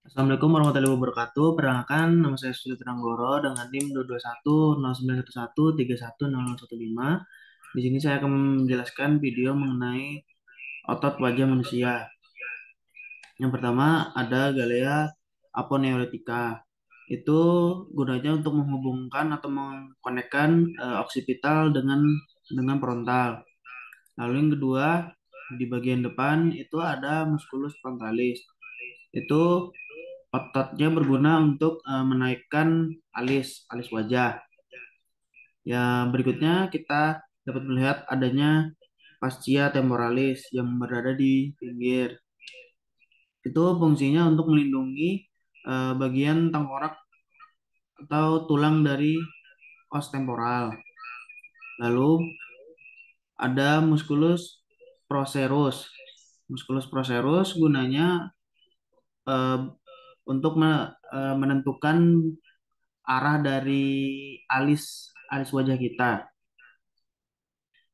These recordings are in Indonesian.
Assalamualaikum warahmatullahi wabarakatuh. Perkenalkan, nama saya Sudi Tranggoro dengan NIM 221 0911 310015. Di sini saya akan menjelaskan video mengenai otot wajah manusia. Yang pertama ada galea aponeurotica. Itu gunanya untuk menghubungkan atau mengkonekkan oksipital dengan frontal. Lalu yang kedua, di bagian depan itu ada musculus frontalis. Itu ototnya berguna untuk menaikkan alis wajah. Yang berikutnya kita dapat melihat adanya fascia temporalis yang berada di pinggir. Itu fungsinya untuk melindungi bagian tengkorak atau tulang dari os temporal. Lalu ada musculus procerus. Musculus procerus gunanya eh, untuk menentukan arah dari alis alis wajah kita.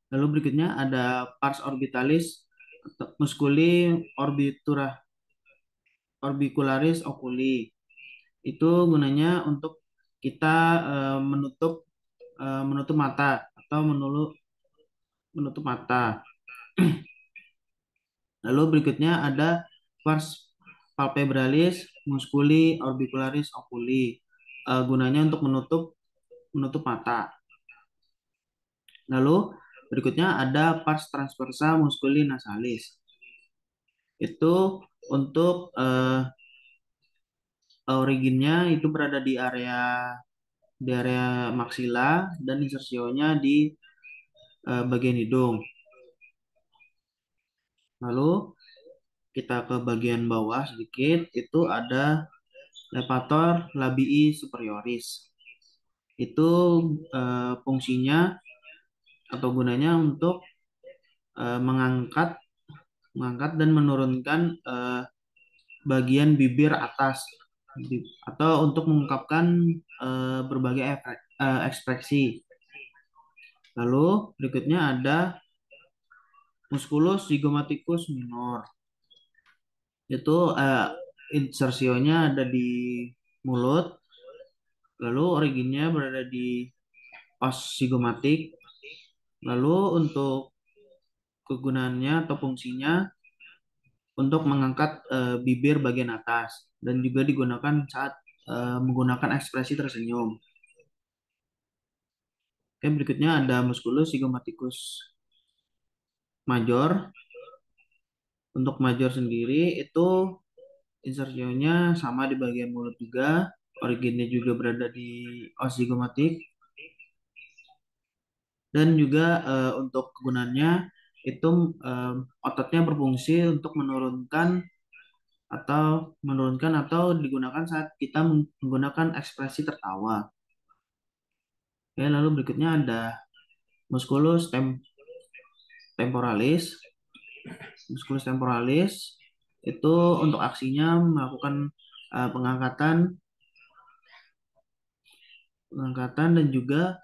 Lalu berikutnya ada pars orbitalis musculi orbitura orbicularis oculi. Itu gunanya untuk kita menutup menutup mata atau menutup mata. Lalu berikutnya ada pars palpebralis musculi orbicularis oculi. Gunanya untuk menutup mata. Lalu berikutnya ada pars transversa musculi nasalis. Itu untuk originnya itu berada di area maksila dan insersionya di bagian hidung. Lalu kita ke bagian bawah sedikit, itu ada levator labii superioris. Itu fungsinya atau gunanya untuk mengangkat dan menurunkan bagian bibir atas atau untuk mengungkapkan berbagai ekspresi. Lalu berikutnya ada musculus zygomaticus minor. Itu insersionya ada di mulut, lalu originnya berada di os zygomatik. Lalu untuk kegunaannya atau fungsinya untuk mengangkat bibir bagian atas dan juga digunakan saat menggunakan ekspresi tersenyum. Oke, berikutnya ada musculus zygomaticus major. Untuk major sendiri itu insersionya sama di bagian mulut juga, originnya juga berada di os zygomatik dan juga untuk kegunaannya itu ototnya berfungsi untuk menurunkan atau digunakan saat kita menggunakan ekspresi tertawa. Oke, lalu berikutnya ada musculus temporalis. Musculus temporalis itu untuk aksinya melakukan pengangkatan dan juga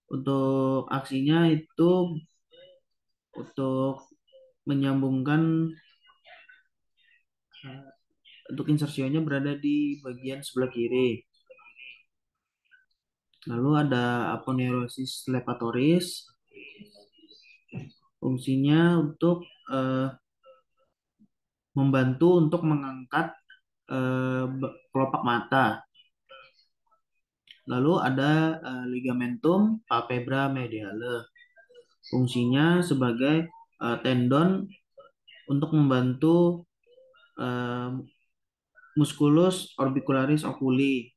untuk aksinya itu untuk menyambungkan untuk insersionya berada di bagian sebelah kiri. Lalu ada aponeurosis levatoris. Fungsinya untuk eh, membantu untuk mengangkat kelopak mata. Lalu ada ligamentum palpebra mediale. Fungsinya sebagai tendon untuk membantu eh, musculus orbicularis oculi.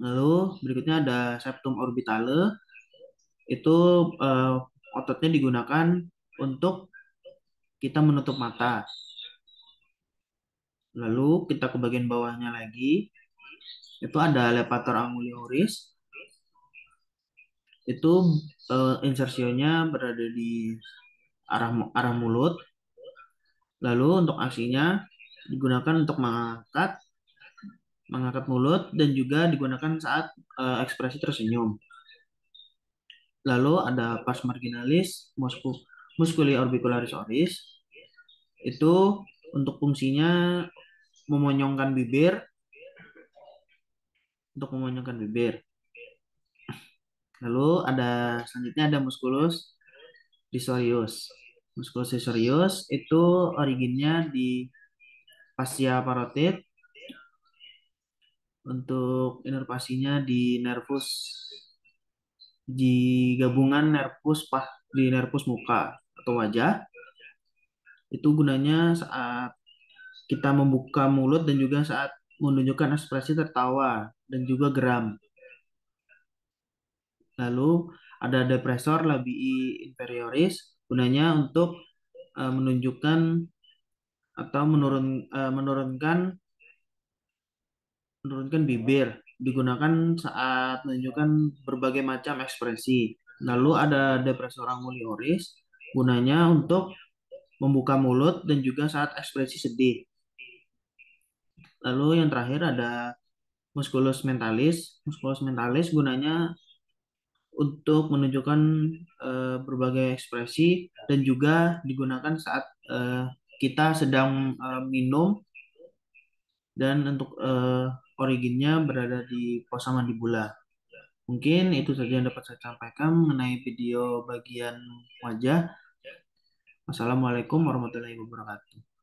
Lalu berikutnya ada septum orbitale. Itu ototnya digunakan untuk kita menutup mata. Lalu kita ke bagian bawahnya lagi. Itu ada levator angulioris. Itu insersionya berada di arah arah mulut. Lalu untuk aksinya digunakan untuk mengangkat mulut dan juga digunakan saat ekspresi tersenyum. Lalu ada pars marginalis musculi orbicularis oris. Itu untuk fungsinya memonyongkan bibir, untuk memonyongkan bibir. Lalu ada selanjutnya ada musculus risorius. Musculus risorius itu originnya di fascia parotid, untuk inervasinya di nervus, di gabungan nervus di nervus muka atau wajah. Itu gunanya saat kita membuka mulut dan juga saat menunjukkan ekspresi tertawa dan juga geram. Lalu ada depressor labii inferioris, gunanya untuk menunjukkan atau menurunkan menurunkan bibir, digunakan saat menunjukkan berbagai macam ekspresi. Lalu ada depressor angulioris, gunanya untuk membuka mulut dan juga saat ekspresi sedih. Lalu yang terakhir ada musculus mentalis. Musculus mentalis gunanya untuk menunjukkan berbagai ekspresi dan juga digunakan saat kita sedang minum, dan untuk originnya berada di fossa mandibula. Mungkin itu saja yang dapat saya sampaikan mengenai video bagian wajah. Wassalamualaikum warahmatullahi wabarakatuh.